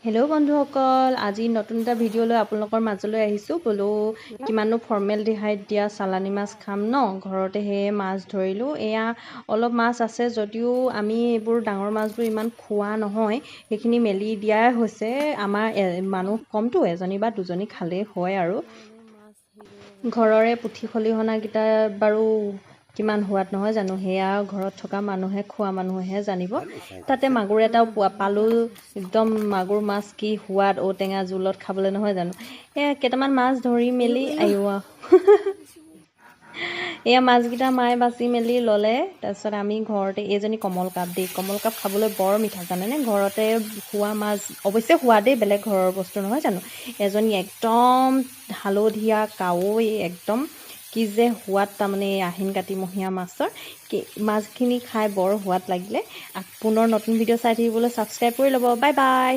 Hello' বন্ধুসকল, আজি নতুন এটা ভিডিঅ' লৈ আপোনালোকৰ মাজলৈ আহিছোঁ। বোলো কিমানো ফৰ্মেলডিহাইড দিয়া চালানী মাছ খাম ন, ঘৰতে সেয়ে মাছ ধৰিলোঁ। এয়া অলপ মাছ আছে যদিও আমি এইবোৰ ডাঙৰ মাছবোৰ ইমান খোৱা নহয়, সেইখিনি মেলি দিয়াই হৈছে। আমাৰ মানুহ কমটো, এজনী বা দুজনী খালেই হয় আৰু। ঘৰৰে পুঠি খলিহনাকেইটা বাৰু কিমান সোৱাদ নহয় জানো, সেয়া ঘৰত থকা মানুহে, খোৱা মানুহেহে জানিব। তাতে মাগুৰ এটাও পালোঁ, একদম মাগুৰ মাছ কি সোৱাদ, ঔটেঙা জোলত খাবলৈ নহয় জানো। এয়া কেইটামান মাছ ধৰি মেলি এয়া মাছকেইটা মায়ে বাচি মেলি ল'লে। তাৰপিছত আমি ঘৰতে, এইজনী কমল কাপ খাবলৈ বৰ মিঠা জানেনে, ঘৰতে খোৱা মাছ অৱশ্যে সোৱাদেই বেলেগ, ঘৰৰ বস্তু নহয় জানো। এজনী একদম হালধীয়া কাৱৈ, একদম কি যে সোৱাদ, তাৰমানে এই আহিন কাতিমহীয়া মাছখিনি খাই বৰ সোৱাদ লাগিলে। পুনৰ নতুন ভিডিঅ' চাই থাকিবলৈ ছাবস্ক্ৰাইব কৰি ল'ব। Bye bye.